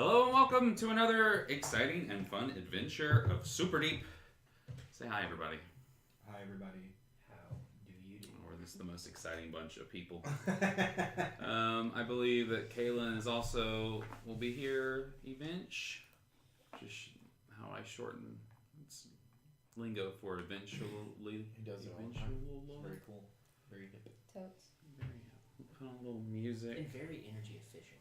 Hello and welcome to another exciting and fun adventure of SUPERDEEP. Say hi, everybody. Hi, everybody. How do you do? We're this the most exciting bunch of people. I believe that Kaylin is also will be here eventually. Just how I shorten it's lingo for eventually. He does it all the eventual. time. Very cool. Very hip. Totes. Put on a little music. And very energy efficient.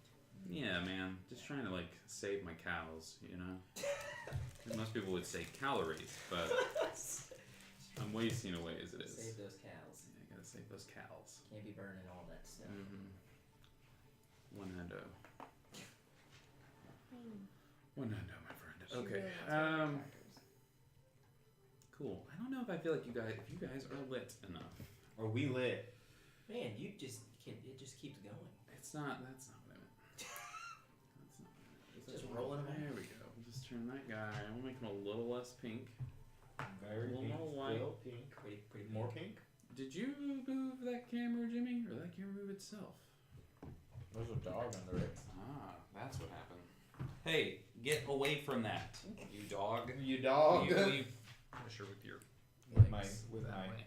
Yeah, man. Just trying to like save my cows, you know. Most people would say calories, but I'm wasting away as it is. Save those cows. Yeah, I gotta save those cows. Can't be burning all that stuff. One hundo. One hundo, my friend. She Okay. really wants crackers. Cool. I don't know if I feel like you guys are lit enough. Are we lit? Man, you just it just keeps going. That's not what I meant. That's not what I meant. Just rolling them There out. we go. We'll just turn that guy. We'll make him a little less pink. Very A little pink. more white. Still pink. Pretty More pink? Did you move that camera, Jimmy, or that camera move itself? There's a dog under it. Ah, that's what happened. Hey, get away from that, you dog. You dog. You leave pressure with your With legs with that my- way.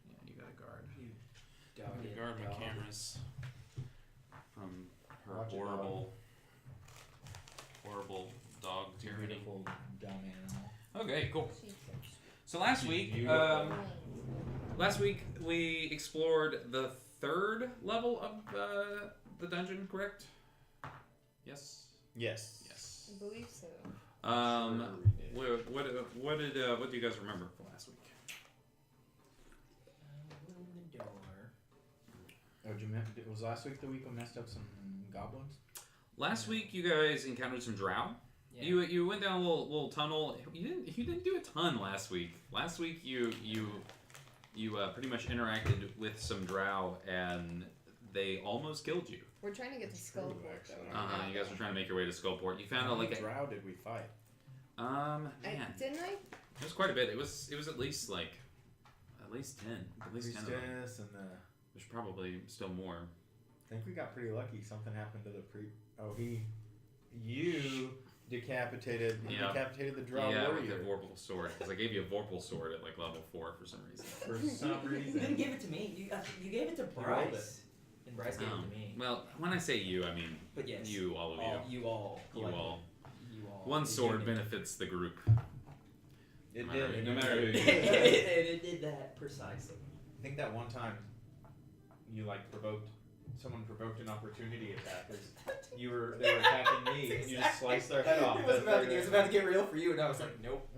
Yeah, you gotta guard. You I dog. gotta guard my cameras from her Watch it, dog. horrible dog tyranny. Beautiful dumb animal. Okay, cool. She's So last week, Beautiful. we explored the third level of the dungeon, correct? Yes. Yes. Yes. I believe so. Sure we did. What do you guys remember from last week? Open the door. Oh, was last week the week we messed up some goblins? Last week you guys encountered some drow. Yeah. You went down a little tunnel. You didn't do a ton last week. Last week you pretty much interacted with some drow and they almost killed you. We're trying to get to It's true, Skullport, actually. though. You guys were trying to make your way to Skullport. You found How out many like drow did we fight? man, Didn't I? it was quite a bit. It was at least like at least 10 of them. Priestess and There's probably still more. I think we got pretty lucky. Something happened to the you decapitated the drow Yeah, with warrior the Vorpal sword. Because I gave you a Vorpal sword at like level 4 for some reason. for some You reason. didn't give it to me. You gave it to rolled Bryce. And Bryce gave it to me. Well, when I say you, I mean But yes. you, all of you. You all. You all. You all. One The sword unit. benefits the group. It No did. matter- no matter who you- it did that precisely. I think that one time you someone provoked an opportunity attack because they were attacking me and you just sliced their head off. It was about to get real for you, and I was like, nope.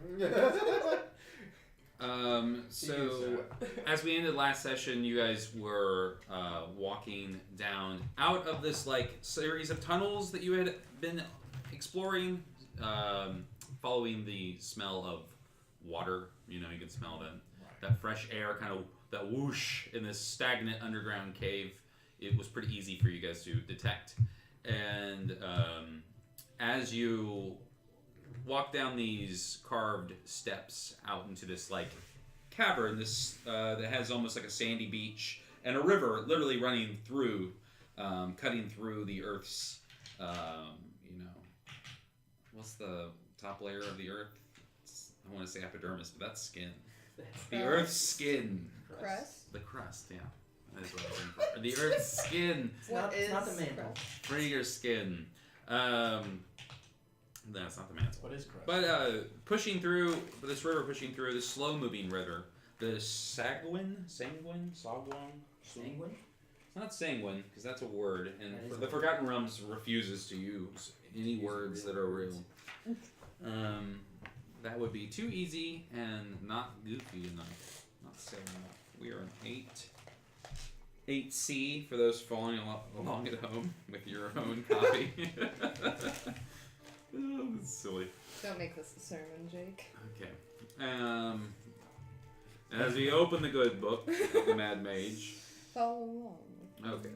So as we ended last session, you guys were walking down out of this like series of tunnels that you had been exploring, following the smell of water. You know, you can smell that fresh air, kind of that whoosh in this stagnant underground cave. It was pretty easy for you guys to detect, and as you walk down these carved steps out into this like cavern, this that has almost like a sandy beach and a river literally running through, cutting through the Earth's, what's the top layer of the Earth? I want to say epidermis, but that's skin. The Earth's skin. Crust? The crust, yeah. That is what I'm looking for. The Earth's skin. It's not the mantle. For your skin. That's not the mantle. What is crust? But pushing through this river, this slow-moving river, the Sanguine. Sanguine? It's not sanguine because that's a word, and That is the a Forgotten Realms refuses to use any words that are real. That would be too easy and not goofy enough, not silly enough. We are an 8C for those following along at home with your own copy. Oh, that's silly. Don't make this a sermon, Jake. Okay. As we open the good book of the Mad Mage. Follow along. Okay.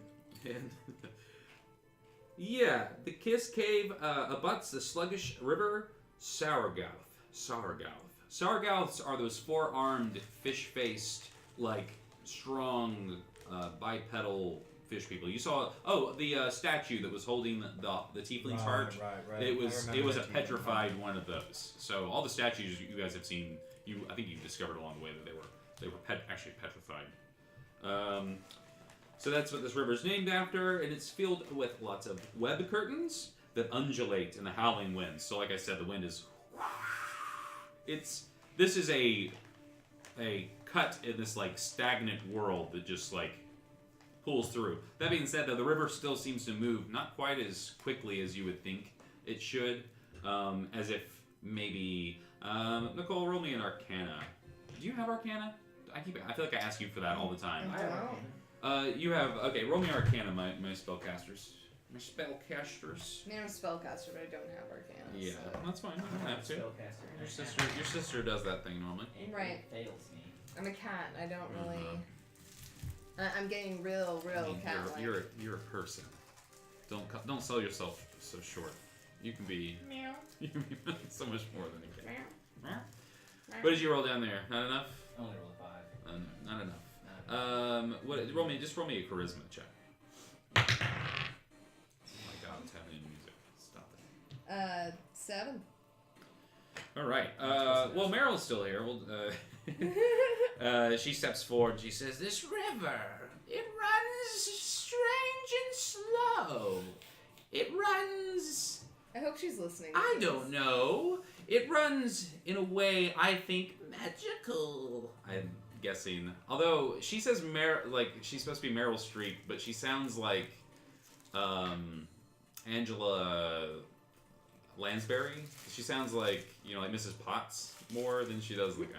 And yeah, the Kiss Cave abuts the sluggish river Sargouth. Sargouths are those four-armed, fish-faced, like strong bipedal fish people. You saw the statue that was holding the tiefling's heart. Right. It was I remember a that tiefling. petrified one of those. So all the statues you guys have seen, I think you discovered along the way that they were actually petrified. So that's what this river is named after, and it's filled with lots of web curtains that undulate in the howling winds. So like I said, the wind is. This is a cut in this like stagnant world that just like pulls through. That being said, though, the river still seems to move not quite as quickly as you would think it should, as if maybe Nicole, roll me an Arcana. Do you have Arcana? I feel like I ask you for that all the time. I don't. You have roll me Arcana, my spellcasters. My spellcasters. I mean, I'm a spellcaster, but I don't have Arcana. Yeah, So. that's fine. You don't have to. Spellcaster. Your sister does that thing normally. It Right. fails me. I'm a cat. I don't really. I'm getting real cat-like. You're a person. Don't sell yourself so short. You can be Meow. you can be so much more than a cat. Meow. What did you roll down there? Not enough. Only rolled a 5. Not enough. Roll me a charisma check. Oh my god, what's happening to music? Stop it. 7. All right. Well, Meryl's still here. She steps forward and she says, "This river, it runs strange and slow. It runs. I hope she's listening. I don't know. It runs in a way I think magical. I'm guessing. Although she says she's supposed to be Meryl Streep, but she sounds like Angela Lansbury. She sounds like like Mrs. Potts more than she does like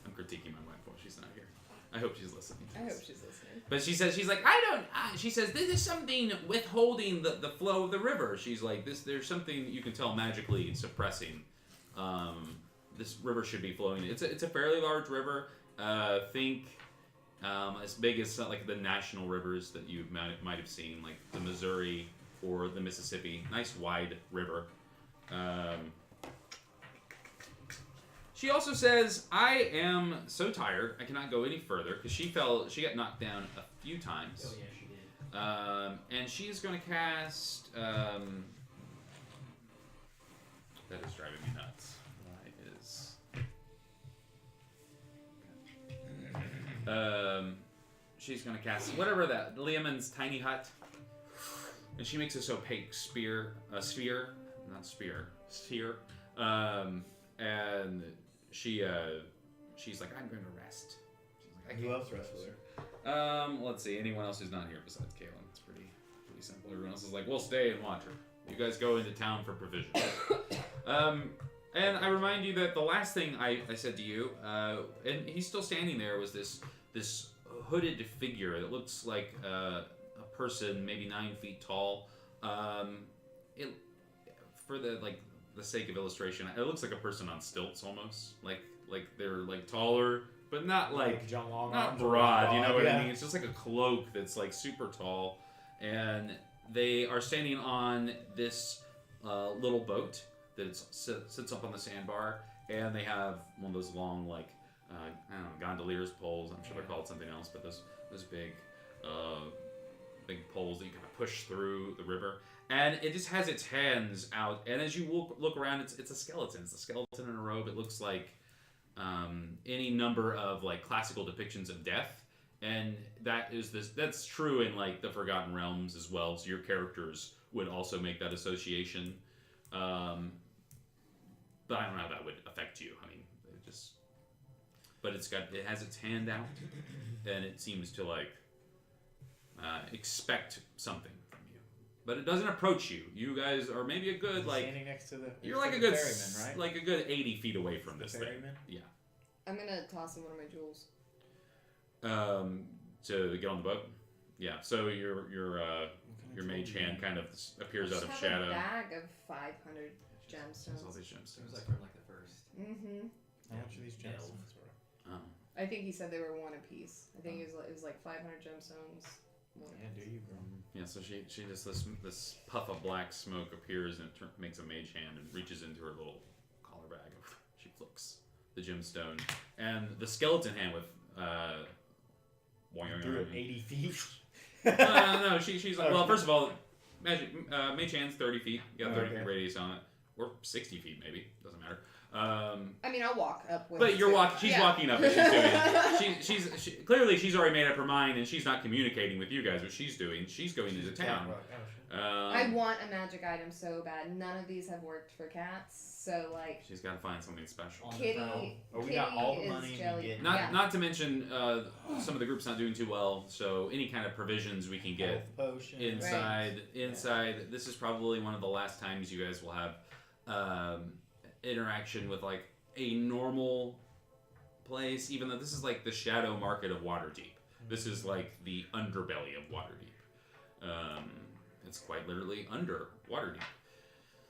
I'm critiquing my wife while she's not here. I hope she's listening. I hope she's listening. But she says she says this is something withholding the flow of the river. She's like there's something you can tell magically suppressing. This river should be flowing. It's a fairly large river. Think as big as like the national rivers that you might have seen, like the Missouri or the Mississippi. Nice wide river. She also says, "I am so tired. I cannot go any further," because she got knocked down a few times. Oh yeah, she did. And she is going to cast. That is driving me nuts. Why is? She's going to cast whatever that Leoman's tiny hut, and she makes this opaque sphere, and she's like, "I'm going to rest." She's like, Who else wrestles her? Let's see. Anyone else who's not here besides Kaylin? It's pretty simple. Everyone else is like, "We'll stay and watch her. You guys go into town for provisions." And I remind you that the last thing I said to you, and he's still standing there, was this hooded figure that looks like a person, maybe 9 feet tall. For the sake of illustration, it looks like a person on stilts almost, like they're like taller, but not like John Long not arms broad. You know what yeah. I mean? It's just like a cloak that's like super tall, and they are standing on this little boat that sits up on the sandbar, and they have one of those long I don't know, gondoliers poles. I'm sure they're called something else, but those big poles that you kind of push through the river. And it just has its hands out, and as you look around, it's a skeleton. It's a skeleton in a robe. It looks like any number of like classical depictions of death, and that's true in like the Forgotten Realms as well. So your characters would also make that association, but I don't know how that would affect you. I mean, but it has its hand out, and it seems to like expect something. But it doesn't approach you. You guys are maybe a good standing next to the. You're like a good ferryman, right? Like a good 80 feet away from this thing. Ferryman? Yeah. I'm gonna toss him one of my jewels. To get on the boat. Yeah. So your mage hand kind of appears out of shadow. I have a bag of 500 gemstones. All these It was gemstones. like from like the first. Mm-hmm. How much are these gemstones worth? Oh. I think he said they were 1 apiece. I think it was like 500 gemstones. Yeah, do you, bro? Yeah. So she just this puff of black smoke appears and it makes a mage hand and reaches into her little collar bag. She flicks the gemstone and the skeleton hand with. Through 80 feet. No, she's like, well, first of all, Mage Hand's 30 feet. You got 30 Okay. feet radius on it. Or 60 feet, maybe. Doesn't matter. I mean, I'll walk up with But you're too. walking. She's Yeah. walking up as she's doing. Clearly she's already made up her mind, and she's not communicating with you guys what she's doing. She's going into town. I want a magic item so bad. None of these have worked for cats, so like She's got to find something special. On the Kitty. prowl. Oh, we got all the Kitty money is we jelly. get. Not to mention some of the group's not doing too well, so any kind of provisions we can get Health potion. inside. This is probably one of the last times you guys will have interaction with like a normal place, even though this is like the shadow market of Waterdeep. This is like the underbelly of Waterdeep. It's quite literally under Waterdeep.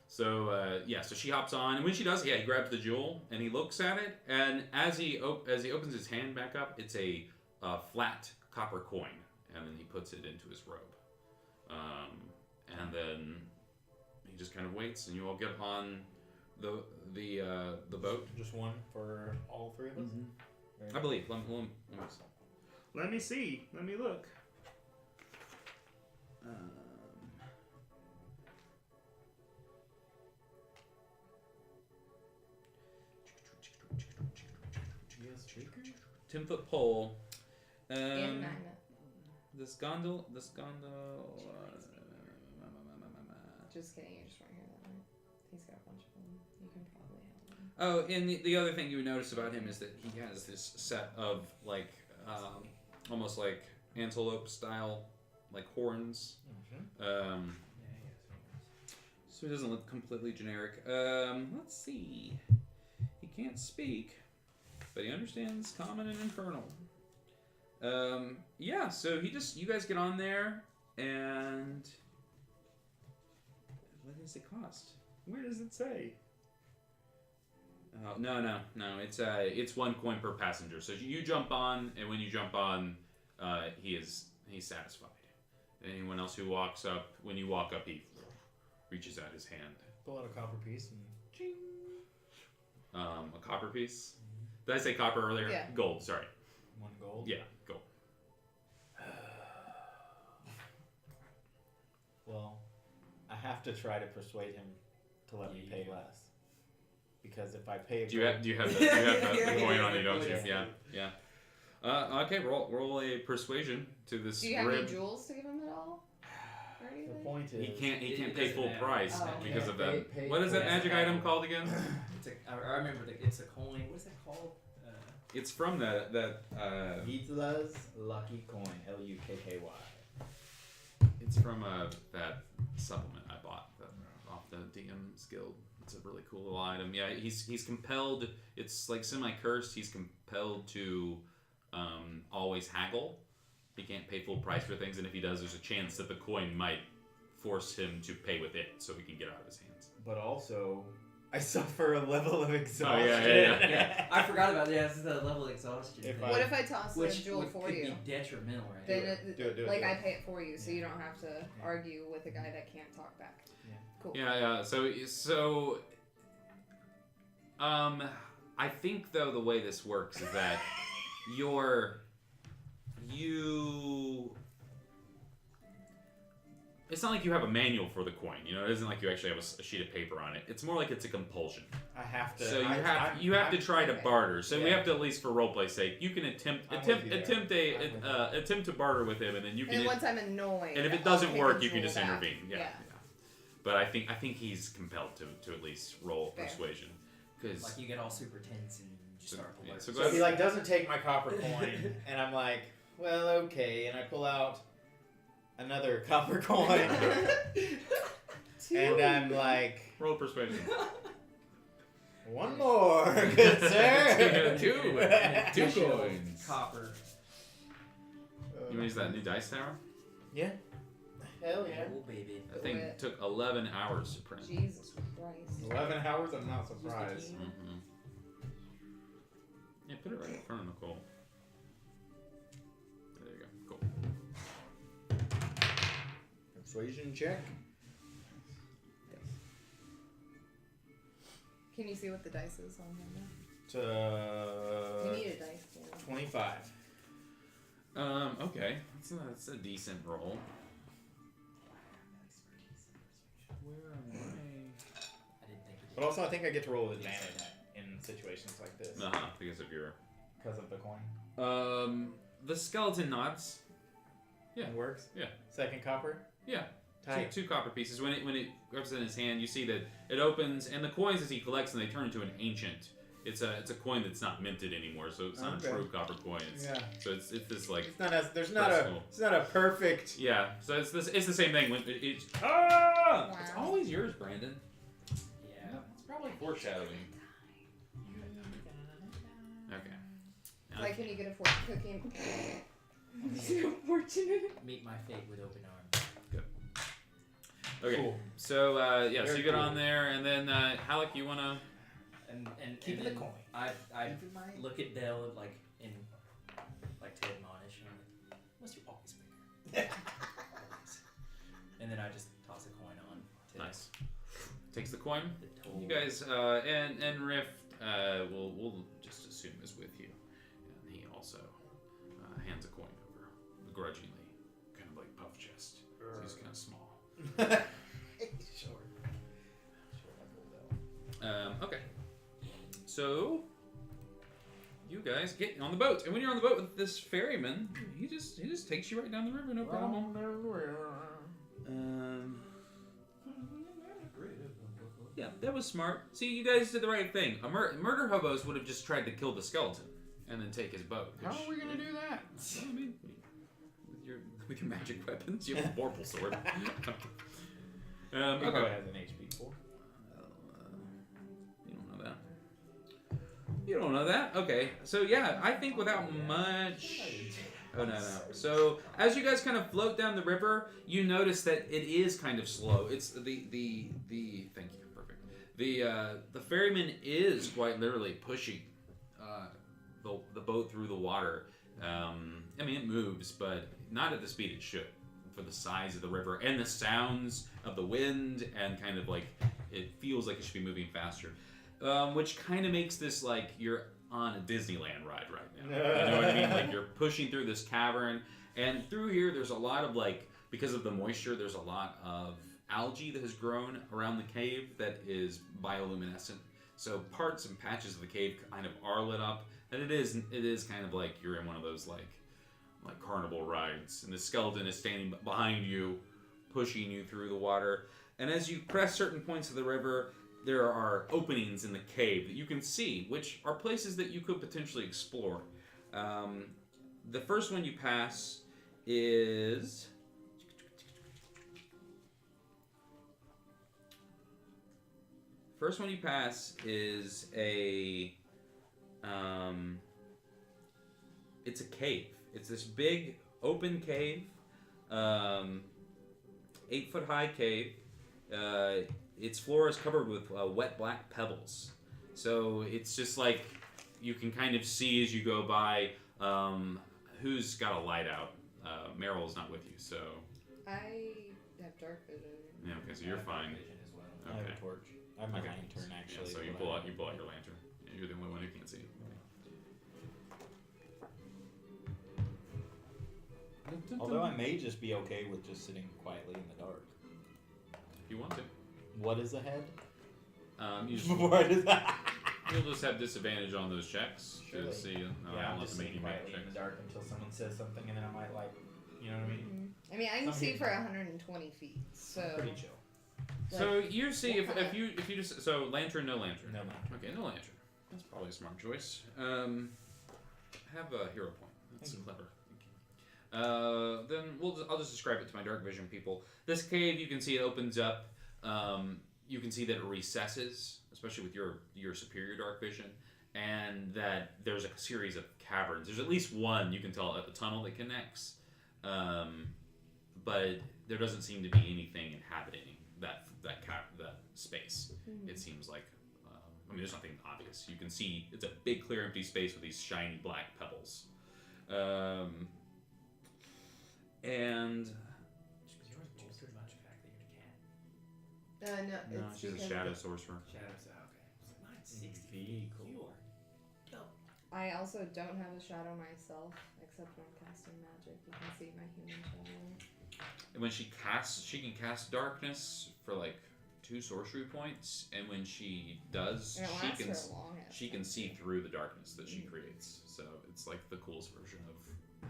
So so she hops on, and when she does, he grabs the jewel and he looks at it, and as he opens his hand back up, it's a flat copper coin, and then he puts it into his robe, and then he just kind of waits, and you all get on the boat. Just one for all three of us? I believe. Let me see. Let me look. Yes, speaker? 10-foot pole. and magnet. This gondol. Just kidding, you just weren't here that night. He's got a bunch of them. You can probably have them. Oh, and the other thing you would notice about him is that he has this set of like almost like antelope style like horns. So he doesn't look completely generic. Let's see. He can't speak, but he understands common and infernal. So you guys get on there, and what does it cost? Where does it say? Oh, no. It's 1 coin per passenger. So you jump on, and when you jump on, he's satisfied. Anyone else who walks up, when you walk up, he reaches out his hand. Pull out a copper piece and Ching. A copper piece. Did I say copper earlier? Yeah. Gold. Sorry. 1 gold. Yeah, gold. Well, I have to try to persuade him to let me pay less. Because if I pay, Do you have the coin on you? Don't you? Yeah. Yeah. Okay. Roll a persuasion to this. Do you have any rib. jewels to give him at all? Or the anything? point is, He can't It pay doesn't full matter. price Oh. because of Yeah, that. pay- What is that pay- magic pay- item called again? I remember it's a coin. What is that called? It's from that. Hitler's Lucky Coin, Lukky. It's from that supplement I bought off the DM's Guild. It's a really cool little item. Yeah, he's compelled. It's like semi-cursed. He's compelled to always haggle. He can't pay full price for things, and if he does, there's a chance that the coin might force him to pay with it, so he can get out of his hands. But also, I suffer a level of exhaustion. Yeah, I forgot about that. Yeah, this is the level of exhaustion. If thing. What if I toss Which a jewel would, for could you? be detrimental, right? Then Do it. like I pay it for you, so you don't have to argue with a guy that can't talk back. Yeah. Cool. Yeah. So, I think though the way this works is that it's not like you have a manual for the coin. You know, it isn't like you actually have a sheet of paper on it. It's more like it's a compulsion. I have to. So you have to try to barter. So we have to, at least for roleplay's sake, you can attempt to barter with him, and then you can. And once I'm annoyed, and if it I'll doesn't take work, the you can jewel just back. intervene. Yeah. But I think he's compelled to at least roll Fair. persuasion, because Like you get all super tense and just start to work. so So he like doesn't take my copper coin, and I'm like, well, okay, and I pull out another copper coin, and I'm like, roll persuasion. one more, good sir. Two Additional coins. Copper. You want to use that new dice tower? Yeah. Hell yeah. Oh, baby. That thing took 11 hours to print. Jesus Christ. 11 hours. I'm not surprised. Mm-hmm. Yeah, put it right in front of Nicole. There you go. Cool. Persuasion check. Can you see what the dice is on him now? You need a dice. Yeah. 25. Okay. That's a decent roll. Where am I? I didn't think it But also, I think I get to roll with advantage in situations like this Because of your. because of the coin. The skeleton nods. Yeah. It works. Yeah. Second copper. Yeah. Tight. Two copper pieces. When it grabs it in his hand, you see that it opens, and the coins as he collects them, they turn into an ancient. It's a coin that's not minted anymore, so it's not a true copper coin. So it's this like. It's not as there's not a perfect. Yeah. So it's the same thing. When it's Wow. It's always yours, Brandon. Yeah. It's probably foreshadowing. Okay. Like when you get a fortune cookie. So fortunate. Meet my fate with open arms. Okay. Cool. So so Very you get cool. on there, and then Halleck, you wanna. And Keep and the then coin. I Keep in mind. look at Dell like to admonish and I'm like, must you always bigger? Always. And then I just toss a coin on. To Nice. Takes the coin. The toll. You guys and Rift we'll just assume is with you, and he also hands a coin over, begrudgingly, kind of like puff chest. He's kind of small. Sure. Okay. So you guys get on the boat, and when you're on the boat with this ferryman, he just takes you right down the river, no problem. Yeah, that was smart. See, you guys did the right thing. Murder hobos would have just tried to kill the skeleton and then take his boat. How are we gonna do that? Well, I mean, with your magic weapons, you have a vorpal sword. He Okay. probably has an HP 4. You don't know that. You don't know that? Okay. So yeah, I think without much. Oh no. So as you guys kind of float down the river, you notice that it is kind of slow. It's the thank you, perfect. The ferryman is quite literally pushing the boat through the water. I mean, it moves, but not at the speed it should for the size of the river and the sounds of the wind, and kind of like it feels like it should be moving faster, which kind of makes this like you're on a Disneyland ride right now. You know what I mean? Like you're pushing through this cavern, and through here there's a lot of like, because of the moisture, there's a lot of algae that has grown around the cave that is bioluminescent. So parts and patches of the cave kind of are lit up, and it is kind of like you're in one of those like carnival rides, and the skeleton is standing behind you, pushing you through the water. And as you press certain points of the river, there are openings in the cave that you can see, which are places that you could potentially explore. The first one you pass is it's a cave. It's this big open cave, 8-foot high cave. Its floor is covered with wet black pebbles. So it's just like you can kind of see as you go by. Who's got a light out? Meryl's not with you, so. I have dark vision. Yeah, okay, so you're fine. Vision as well. I have Okay. a torch. I have my Okay. lantern actually. Yeah, so you but pull I- out your lantern. You're the only one who can't see. Although I may just be okay with just sitting quietly in the dark. If you want to. What is ahead? You just, What is that? you'll just have disadvantage on those checks to Surely. see. Yeah, I'm unless just to make sitting you make quietly in checks. the dark until someone says something, and then I might like, you know what I mean? I mean, I can Some see people- for 120 feet, so. Pretty chill. So you see what if you just so lantern, no lantern. No lantern. Okay, no lantern. That's probably a smart choice. Have a hero point. That's Thank you. clever. Then I'll just describe it to my dark vision people. This cave, you can see it opens up. You can see that it recesses, especially with your superior dark vision, and that there's a series of caverns. There's at least one you can tell a tunnel that connects, but there doesn't seem to be anything inhabiting that space. It seems like I mean, there's nothing obvious. You can see it's a big, clear, empty space with these shiny black pebbles. And Just because yours bolsters much the fact that you're a cat. No, no, it's she's a because shadow sorcerer. Shadows, okay. It's like, mine's 60 Very feet. cool. You are dope. I also don't have a shadow myself, except when casting magic. You can see my human shadow. And when she can cast darkness for like 2 sorcery points, and when she does, And it she lasts can for a long ass she can time, see too. through the darkness that she creates. So it's like the coolest version of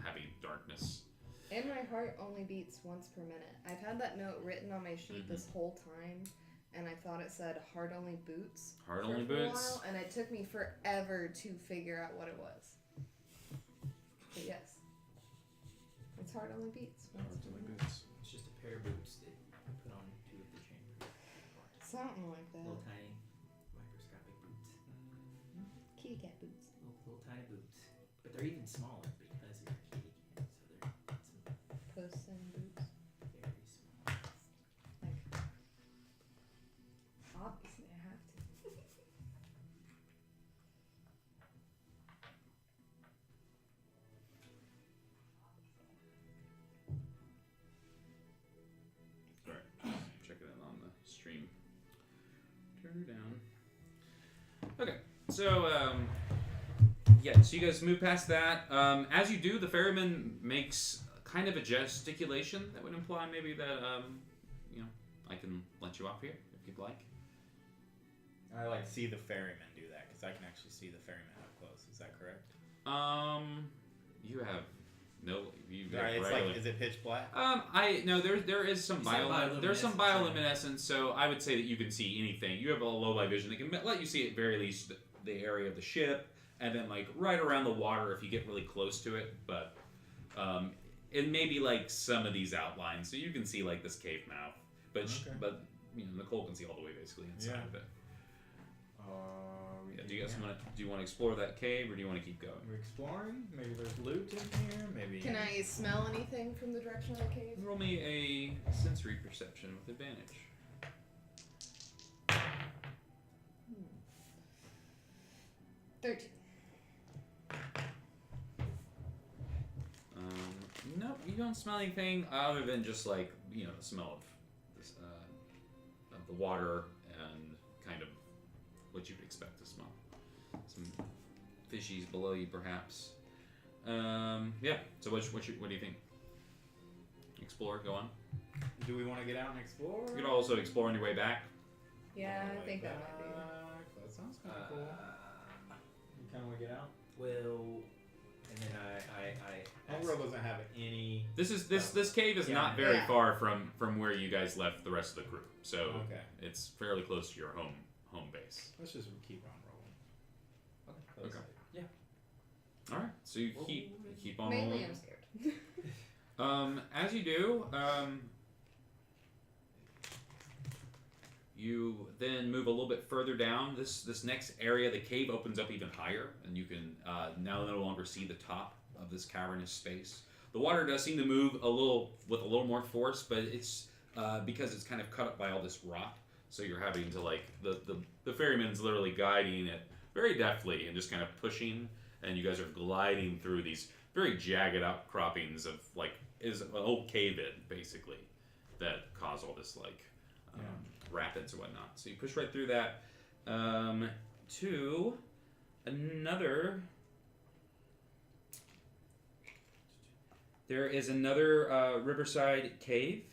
having darkness. And my heart only beats once per minute. I've had that note written on my sheet this whole time, and I thought it said heart only boots. Heart for only a boots. while, and it took me forever to figure out what it was. But yes, it's heart only beats. Heart only boots. It's just a pair of boots that you put on 2 of the chambers. Something like that. Little tiny microscopic boots. Kitty cat boots. Little tiny boots. But they're even smaller because you're a kitty cat, so they're some Puss in boots. very small. Like, obviously I have to. Alright, check it out on the stream. Turn her down. Okay, so yeah, so you guys move past that. As you do, the ferryman makes kind of a gesticulation that would imply maybe that I can let you off here if you'd like. I like see the ferryman do that because I can actually see the ferryman up close. Is that correct? You have no. You Right, it's regular- like, is it pitch black? There is some You said there's some bioluminescence, bioluminescence, so I would say that you can see anything. You have a low light vision that can let you see at very least the area of the ship, and then like right around the water if you get really close to it. But and maybe like some of these outlines, so you can see like this cave mouth. But Okay. but Nicole can see all the way basically inside Yeah. of it. We Yeah, keep do you guys going. want to explore that cave, or do you want to keep going? We're exploring. Maybe there's loot in here. Maybe. Can I smell anything from the direction of the cave? Roll me a sensory perception with advantage. 13. No, you don't smell anything other than just like the smell of this, of the water and kind of what you'd expect to smell. Some fishies below you, perhaps. Yeah. So what do you think? Explore. Go on. Do we want to get out and explore? You could also explore on your way back. Yeah, On the I way think that back. might be. That sounds kind of cool. You kind of want to get out. Well, and then I Hellworld doesn't have any. This cave is Yeah. not very Yeah. far from where you guys left the rest of the crew. So Okay. it's fairly close to your home base. Let's just keep on rolling. Okay. Yeah. All right. So you Well, keep on Mainly rolling. I'm scared. As you do, you then move a little bit further down. This next area, the cave opens up even higher, and you can now no longer see the top of this cavernous space. The water does seem to move with a little more force, but it's because it's kind of cut up by all this rock. So you're having to like the ferryman's literally guiding it very deftly and just kind of pushing, and you guys are gliding through these very jagged outcroppings of like is an old cave-in basically that cause all this like rapids or whatnot. So you push right through that to another. There is another riverside cave.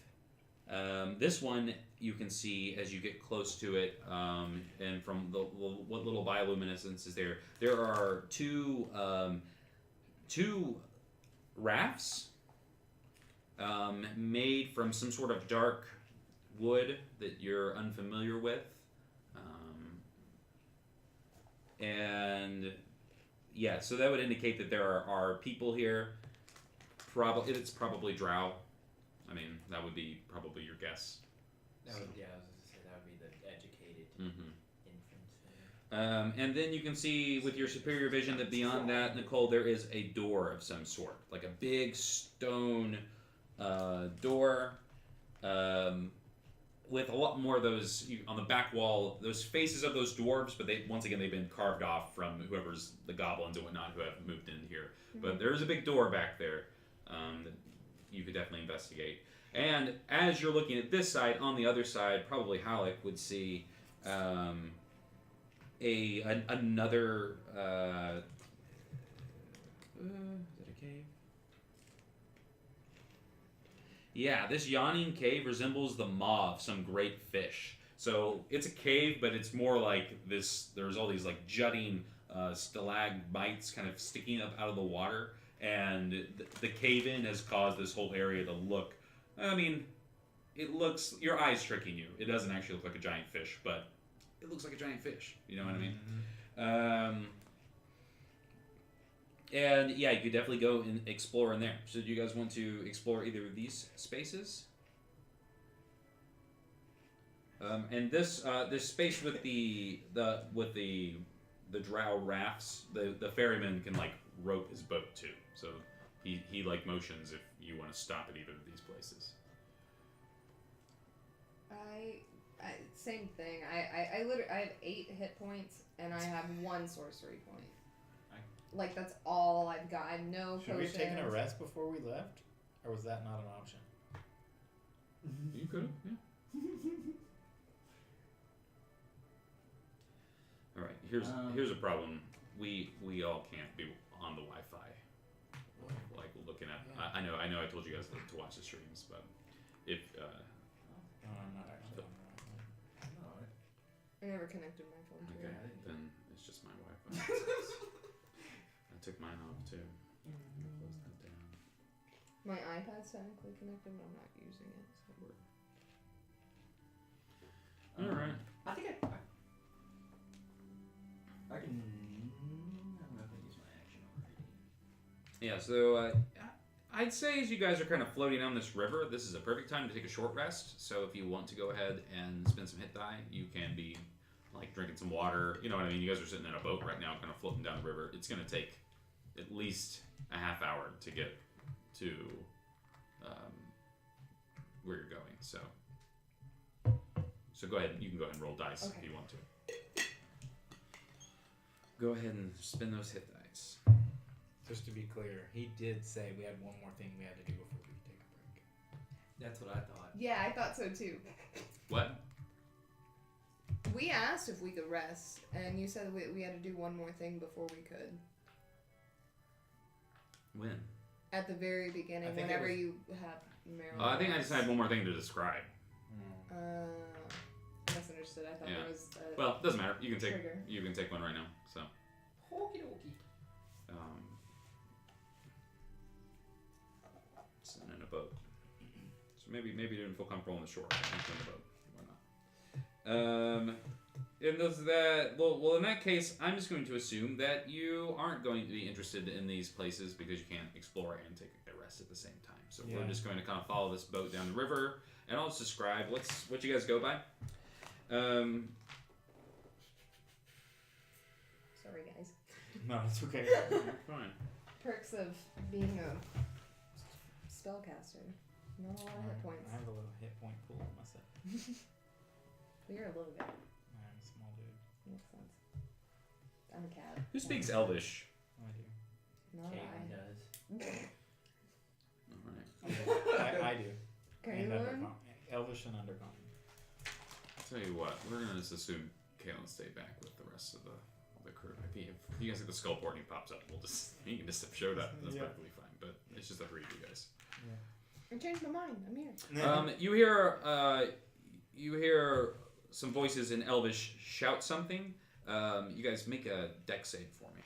This one you can see as you get close to it, and from what little bioluminescence is there. There are two rafts made from some sort of dark wood that you're unfamiliar with, and yeah, so that would indicate that there are people here. It's probably drow. I mean, that would be probably your guess. I was gonna say that would be the educated Mm-hmm. infant. And then you can see with your superior vision that beyond that, Nicole, there is a door of some sort, like a big stone door with a lot more of those on the back wall, those faces of those dwarves, but they've been carved off from whoever's the goblins and whatnot who have moved in here. But there's a big door back there that you could definitely investigate. And as you're looking at this side, on the other side, probably Halleck would see another Is it a cave? Yeah, this yawning cave resembles the maw of some great fish. So it's a cave, but it's more like this. There's all these like jutting stalagmites kind of sticking up out of the water, and the cave-in has caused this whole area to look. I mean, it looks, your eye's tricking you. It doesn't actually look like a giant fish, but it looks like a giant fish. You know what I mean? And yeah, you could definitely go and explore in there. So do you guys want to explore either of these spaces? And this this space with the drow rafts, the ferryman can like rope his boat too. So he like motions if you want to stop at either of these places. I same thing. I literally I have 8 hit points and I have 1 sorcery point. Like that's all I've got. I have no Should we potions. have taken a rest before we left, or was that not an option? You could, yeah. All right. Here's a problem. We all can't be on the Wi-Fi. Like looking at. Yeah. I know. I told you guys to watch the streams, but if No, I'm not actually on the right one. Alright. I never connected my phone to okay, it. then it's just my Wi-Fi. I took mine off too. Close that down. My iPad's technically connected, but I'm not using it. So. All right. I think I can. I'm not gonna use my action already. Yeah, so I'd say as you guys are kind of floating down this river, this is a perfect time to take a short rest. So if you want to go ahead and spend some hit die, you can be like drinking some water. You know what I mean? You guys are sitting in a boat right now, kind of floating down the river. It's going to take at least a half hour to get to where you're going. So go ahead. You can go ahead and roll dice Okay. if you want to. Go ahead and spin those hit dice. Just to be clear, he did say we had one more thing we had to do before we could take a break. That's what I thought. Yeah, I thought so too. What? We asked if we could rest, and you said we had to do one more thing before we could. When? At the very beginning, I think it whenever was- you have Maryland. I think I just had one more thing to describe. Misunderstood. I thought Yeah. there was a Well, it doesn't matter. You can take trigger. one right now. So, Okie dokie. sitting in a boat. So maybe you didn't feel comfortable on the shore. In the boat. Why not? And does that well in that case, I'm just going to assume that you aren't going to be interested in these places because you can't explore and take a rest at the same time. So we're Yeah. just going to kind of follow this boat down the river, and I'll just describe what you guys go by. Sorry, guys. No, it's okay. You're fine. Perks of being a spellcaster. Not a lot of hit points. I have a little hit point pool myself. Well, you're a little bit. I'm a small dude. Makes sense. I'm a cat. Who speaks Elvish? I do. Not Caitlin I. does. All right. I do. And Kaylin? Undercommon. Elvish and Undercommon. I'll tell you what. We're gonna just assume Kaylin stay back with the rest of the crew. If you guys get the skull port and he pops up, he can just have showed up. That's Yeah. perfectly fine. But it's just up for you guys. I changed my mind. I'm here. You hear some voices in Elvish shout something. You guys make a dex save for me.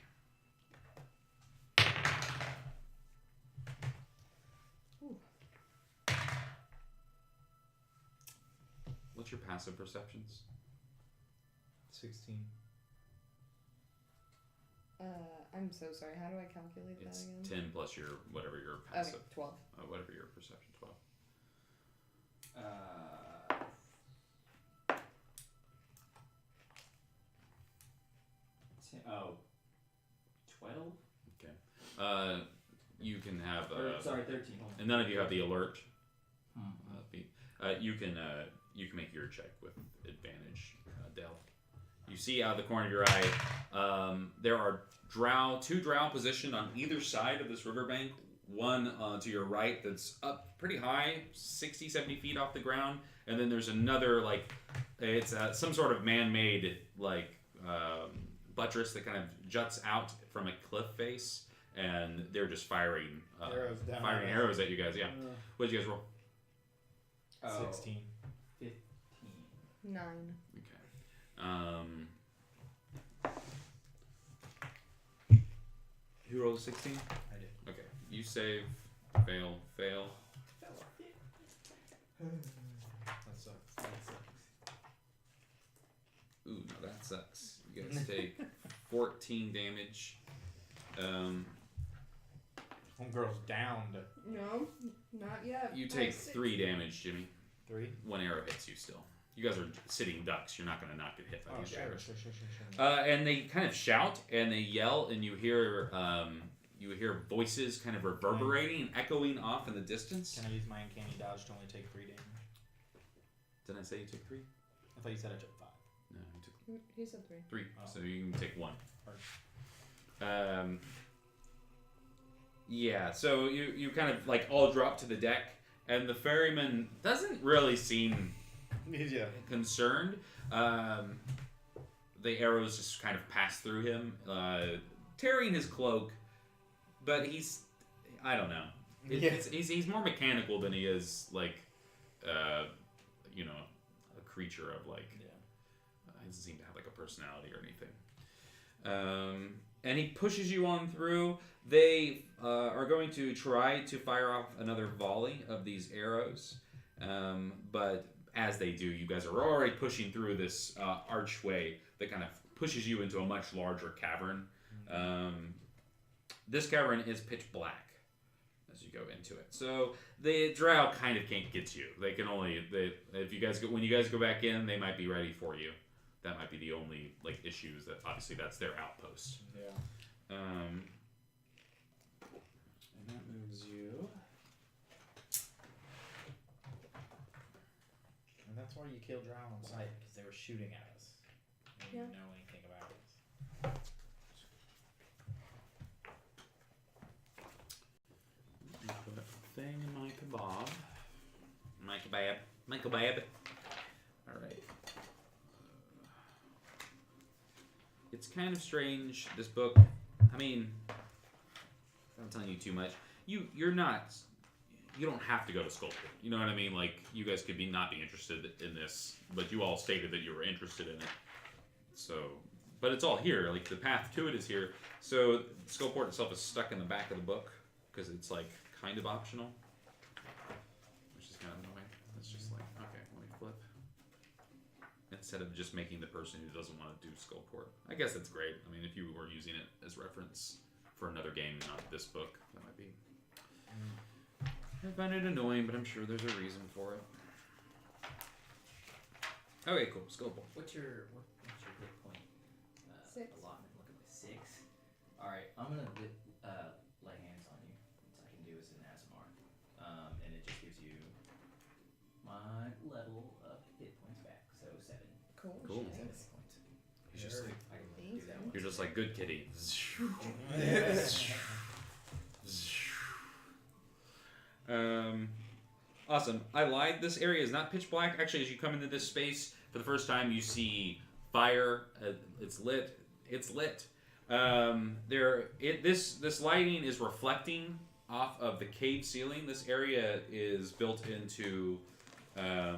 Ooh. What's your passive perceptions? 16. I'm so sorry. How do I calculate It's that again? 10 plus your whatever your Okay, passive, 12. whatever your perception. 12. Oh. 12? Okay. You can have. Sorry, 13. And none of you have the alert. Hmm. Feat. You can make your check with advantage, Del. You see out of the corner of your eye, there are two drow positioned on either side of this riverbank. One to your right that's up pretty high, 60, 70 feet off the ground, and then there's another it's some sort of man-made buttress that kind of juts out from a cliff face, and they're just firing arrows at you guys. Yeah. What did you guys roll? 16. 15. 9. Okay. Who rolled a 16? I did. Okay. You save. Fail. That sucks. Ooh, no, that sucks. You guys take 14 damage. Homegirl's downed. No, not yet. You I take have 3 damage, Jimmy. 3? One arrow hits you still. You guys are sitting ducks. You're not going to not get hit by these arrows. Sure. And they kind of shout and they yell, and you hear voices kind of reverberating and echoing off in the distance. Can I use my uncanny dodge to only take 3 damage? Didn't I say you took 3? I thought you said I took 5. No, you took He said 3. 3. Oh. So you can take 1. Perfect. Yeah. So you kind of like all drop to the deck, and the ferryman doesn't really seem Yeah. concerned. The arrows just kind of pass through him, tearing his cloak. But I don't know. He's more mechanical than he is like, a creature of like. Yeah. He doesn't seem to have like a personality or anything. And he pushes you on through. They are going to try to fire off another volley of these arrows. But as they do, you guys are already pushing through this archway that kind of pushes you into a much larger cavern. This cavern is pitch black as you go into it. So the drow kind of can't get you. They can only when you guys go back in, they might be ready for you. That might be the only like issues that obviously that's their outpost. Yeah. And that moves you. And that's why you killed Drow on sight, because they were shooting at us. We didn't know anything about us. put a thing in my kebab. My kebab. All right. It's kind of strange. This book. I mean, I'm telling you too much. You're not. You don't have to go to Sculptor. You know what I mean? Like, you guys could not be interested in this, but you all stated that you were interested in it. So, but it's all here. Like, the path to it is here. So, Skullport itself is stuck in the back of the book because it's like kind of optional, which is kind of annoying. It's just like, okay, let me flip instead of just making the person who doesn't want to do Skullport. I guess that's great. I mean, if you were using it as reference for another game, not this book, that might be. I find it annoying, but I'm sure there's a reason for it. Okay, cool. Skullport. What's your hit point? 6. Allotment. Look at my 6. All right, I'm gonna lay hands on you. What I can do is an ASMR, and it just gives you my level of hit points back. So 7. Cool. Cool. 7 hit Thanks. points. He's just like, I can do Thanks, that man. one. you're just like, good kitty. Awesome. I lied. This area is not pitch black. Actually, as you come into this space for the first time, you see fire. It's lit. It's lit. This lighting is reflecting off of the cave ceiling. This area is built into. Sorry.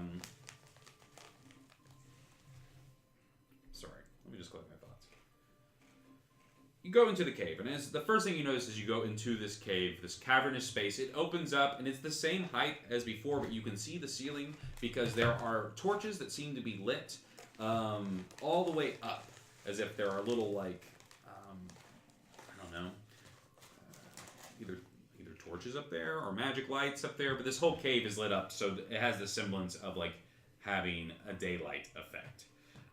Let me just collect my thoughts. You go into the cave, and the first thing you notice as you go into this cave, this cavernous space, it opens up, and it's the same height as before, but you can see the ceiling because there are torches that seem to be lit all the way up, as if there are little, like, I don't know, either torches up there or magic lights up there, but this whole cave is lit up, so it has the semblance of, like, having a daylight effect.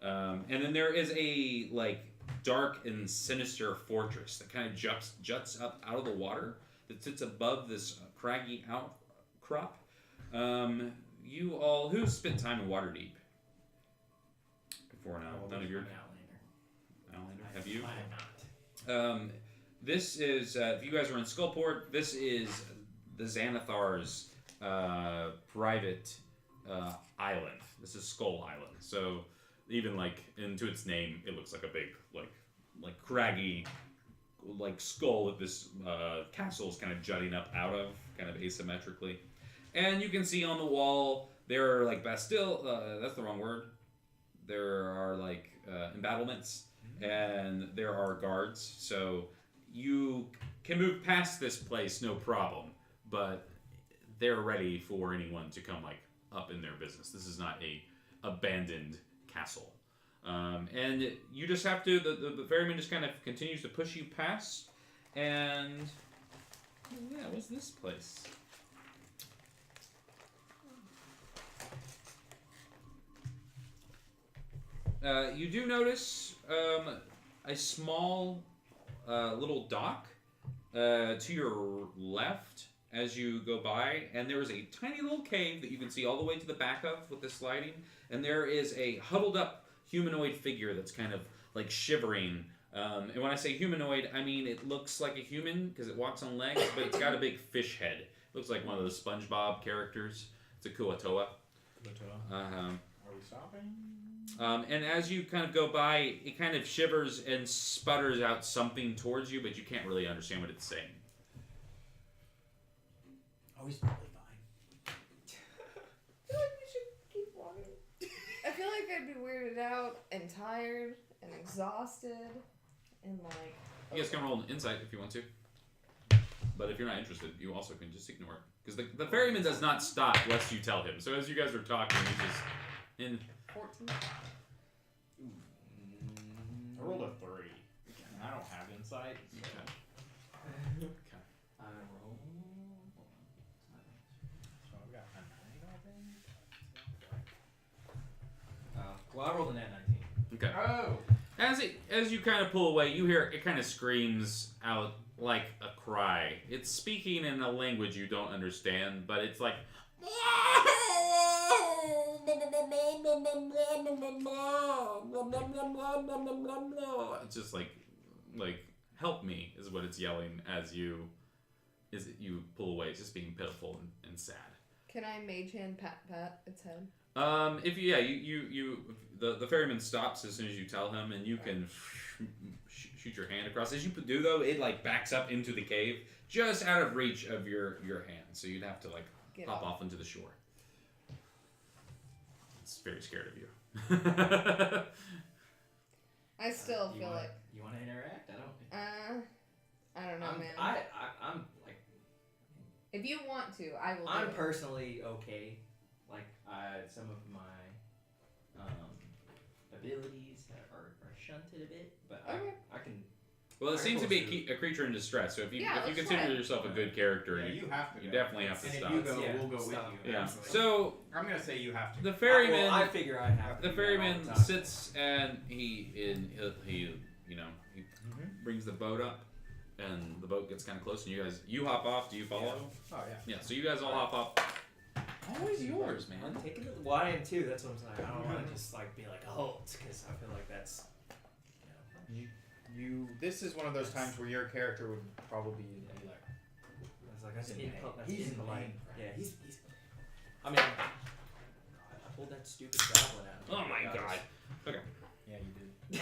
And then there is a, like, dark and sinister fortress that kind of juts up out of the water that sits above this craggy outcrop. Who's spent time in Waterdeep before now? None of your Outlander. Have you? I have not. This is if you guys are in Skullport. This is the Xanathar's private island. This is Skull Island. So. Even like into its name, it looks like a big like craggy like skull that this castle is kind of jutting up out of, kind of asymmetrically. And you can see on the wall there are like Bastille. That's the wrong word. There are like embattlements, and there are guards. So you can move past this place, no problem. But they're ready for anyone to come like up in their business. This is not a abandoned castle. And you just have to, the ferryman just kind of continues to push you past, and yeah, what's this place? You do notice a small little dock to your left as you go by, and there is a tiny little cave that you can see all the way to the back of with the sliding, and there is a huddled up humanoid figure that's kind of like shivering. And when I say humanoid, I mean it looks like a human because it walks on legs, but it's got a big fish head. It looks like one of those SpongeBob characters. It's a Kuatoa. Are we stopping? And as you kind of go by, it kind of shivers and sputters out something towards you, but you can't really understand what it's saying. Oh, he's probably fine. I feel like we should keep walking. I feel like I'd be weirded out and tired and exhausted and like. You guys can roll an insight if you want to. But if you're not interested, you also can just ignore it. Because the ferryman does not stop lest you tell him. So as you guys are talking, he's just in 14. I rolled a 3. I don't have insight. So. Okay. I roll. So I've got a 9, I think. Well, I rolled a nat 19. Okay. Oh! As you kind of pull away, you hear it kind of screams out like a cry. It's speaking in a language you don't understand, but it's like it's just like help me is what it's yelling as you pull away. It's just being pitiful and sad. Can I mage hand pat its head? If the ferryman stops as soon as you tell him, and you can shoot your hand across. As you do though, it like backs up into the cave, just out of reach of your hand. So you'd have to like hop off into the shore. It's very scared of you. I still feel like. You want to interact? I don't know, man. I'm like. If you want to, I will. I'm do it. personally okay. Like some of my abilities are shunted a bit, but Okay. I can. Well, it seems to be a creature in distress. So if you let's consider try it. yourself a good character, Yeah, you have to. you go. definitely have to And stop. if you go, Yeah, we'll go stop. with you. Yeah. Absolutely. So I'm gonna say you have to. the ferryman. Well, I figure I have to. The do that all ferryman the time. sits and he brings the boat up, and the boat gets kind of close, and you hop off. Do you follow? Oh yeah. Yeah. So you guys all hop off. Always yours, man. I'm taking it. Well, I am too. That's what I'm saying. I don't want to just like be like halt because I feel like that's. You. This is one of those times where your character would probably be like. It's like that's in impolite. pain. He's He's in impolite. pain. Yeah, he's. I mean, I pulled that stupid javelin out. Oh my god. Okay. Yeah, you did.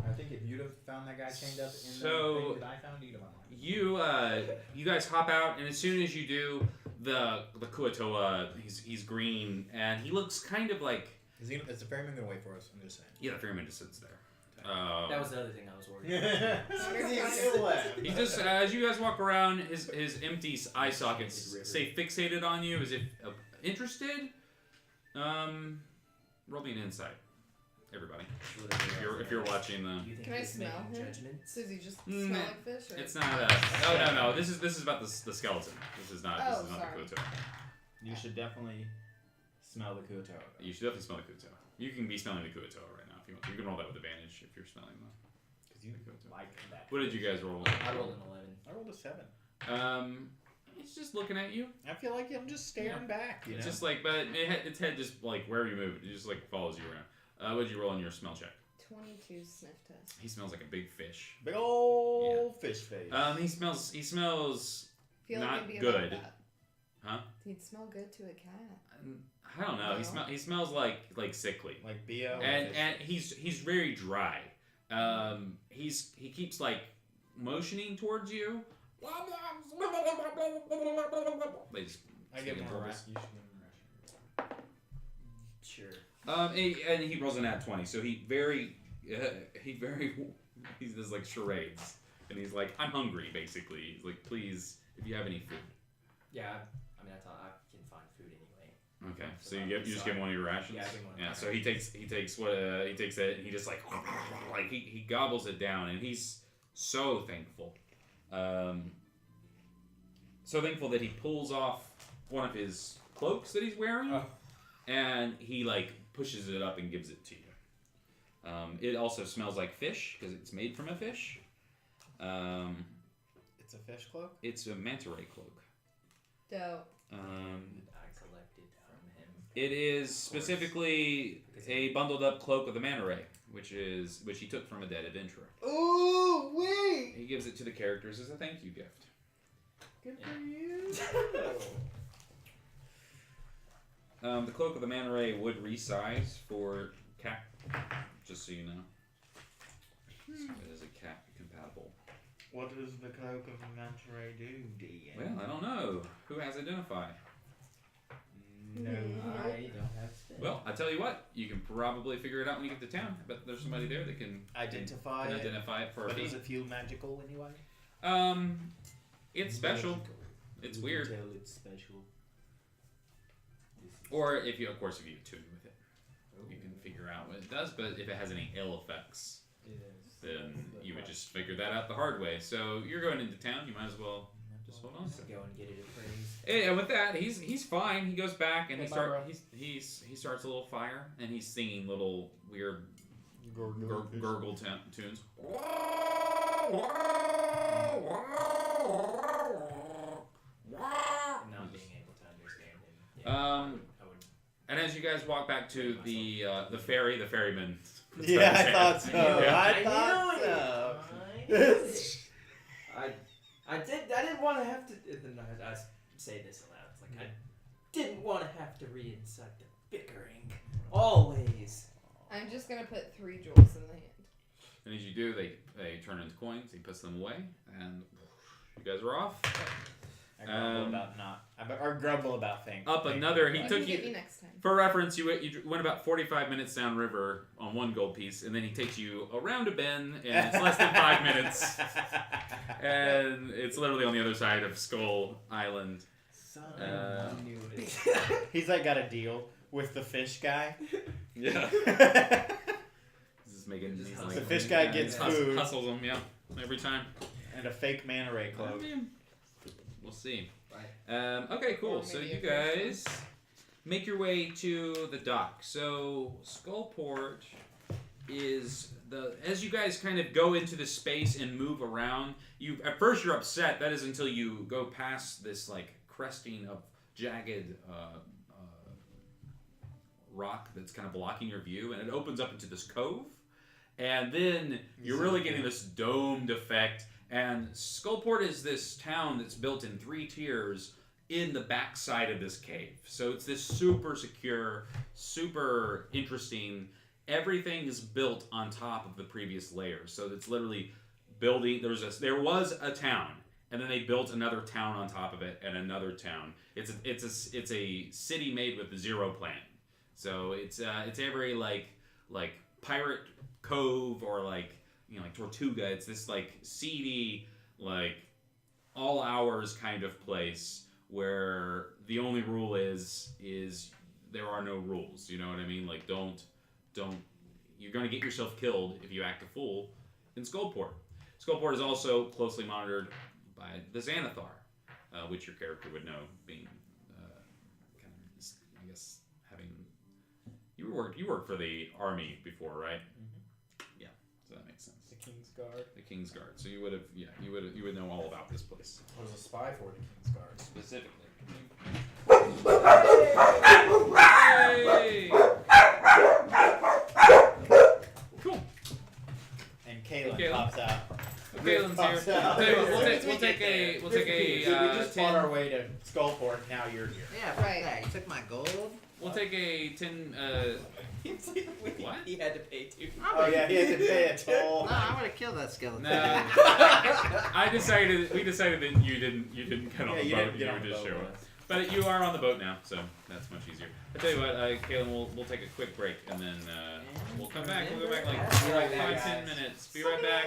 I think if you'd have found that guy chained up in So- the thing that I found, you'd have unlocked. You guys hop out, and as soon as you do, the Kuatoa, he's green, and he looks kind of like Is the ferryman gonna wait for us? I'm just saying. the ferryman just sits there. That was the other thing I was worried about. He just as you guys walk around, his empty eye sockets stay fixated on you as if interested. Roll me an insight, everybody. If you're watching the. You think Can I he's smell making him? judgments? Does he just Mm, smell like fish? Or? It's not a. No. This is about the skeleton. This is not. Oh, This is not sorry. the Kuatoa. You should definitely smell the Kuatoa. You should definitely smell the Kuatoa. You can be smelling the Kuatoa right now if you want. You can roll that with advantage if you're smelling the. Because you like that. What did you guys roll? I rolled an 11. I rolled a 7. It's just looking at you. I feel like I'm just staring back. You know. It's just like, but its head just like wherever you move, it just like follows you around. What did you roll on your smell check? 22 sniff test. He smells like a big fish. big old fish face. He smells Feel not like it'd be good. About that. Huh? He'd smell good to a cat. I don't know. No. He smells like sickly. Like BO. And he's very dry. He keeps like motioning towards you. They just I give him a verbals. ration. You should give him a ration. Sure. And he rolls an at 20, so he does like charades, and he's like, I'm hungry, basically. He's like, please, if you have any food. Yeah, I mean, I thought I can find food anyway. Okay, so you just give him one of your rations. Yeah, I give him one of my So he takes it, and he just like he gobbles it down, and he's so thankful, so thankful that he pulls off one of his cloaks that he's wearing, and he like pushes it up and gives it to you. It also smells like fish because it's made from a fish. It's a fish cloak? It's a manta ray cloak. Dope. I collected from him. It is specifically a bundled up cloak of the manta ray, which he took from a dead adventurer. Ooh, wait! He gives it to the characters as a thank you gift. Good for you. The cloak of the manta ray would resize for cap, just so you know. So it is a cap compatible. What does the cloak of the manta ray do, DM? Well, I don't know. Who has identify? No. I don't have spin. Well, I tell you what, you can probably figure it out when you get to town. I bet there's somebody there that can Identify can it? identify it for a But fee. does it feel magical anyway? It's special. It's You weird. can tell it's special. Or if you attune with it, you can figure out what it does. But if it has any ill effects, then you would just figure that out the hard way. So you're going into town. You might as well just hold on to Just it. go and get it appraised. And with that, he's fine. He goes back and Hey, he starts a little fire, and he's singing little weird gurgle tunes. Not being able to understand him. Yeah, I would And as you guys walk back to the ferryman. Yeah, I thought so. Yeah. I thought so. I didn't want to have to. Then I say this aloud. It's like I didn't want to have to reincite the bickering. Always. I'm just gonna put 3 jewels in the hand. And as you do, they turn into coins. He puts them away, and you guys are off. I grumble about things. Up another. He You took can get you. me next time. For reference, you went about 45 minutes downriver on 1 gold piece, and then he takes you around a bend, and it's less than 5 minutes, and it's literally on the other side of Skull Island. I knew it. He's like got a deal with the fish guy. Yeah. He's just making Just these hustle. like, The fish guy gets food. hustles them, yeah, every time. And a fake manta ray cloak. We'll see. Right. Okay, cool. Or So maybe you a first guys make your way to the dock. So Skullport is as you guys kind of go into the space and move around. At first you're upset. That is until you go past this like cresting of jagged rock that's kind of blocking your view, and it opens up into this cove. And then you're really getting this domed effect. And Skullport is this town that's built in 3 tiers in the backside of this cave. So it's this super secure, super interesting. Everything is built on top of the previous layers. So it's literally building. There was a town, and then they built another town on top of it, and another town. It's a city made with 0 plan. So it's every like pirate cove or like Tortuga. It's this like seedy, like all hours kind of place where the only rule is there are no rules. You know what I mean? Like don't you're gonna get yourself killed if you act a fool in Skullport. Skullport is also closely monitored by the Xanathar, which your character would know, being kind of, I guess, having you worked for the army before, right? Yeah, so that makes sense. The King's Guard. The King's Guard. So you would know all about this place What is a spy for the King's Guard? specifically. Hey! Cool. And Kalen Kalen. pops out. Kalen's here. Pops out. We'll take a just fought our way to Skullport. Now you're here. Yeah, Right. that. You took my gold. We'll take a 10. What? He had to pay too. Oh yeah, he had to pay a toll. No, I would have killed that skeleton. No. We decided that you didn't get on the you boat. didn't get You on the just boat show with up. us. But you are on the boat now, so that's much easier. I tell you what, Kaylin, we'll take a quick break and then we'll come back. We'll go back like Be right back, 5-10 guys. minutes. Be right back.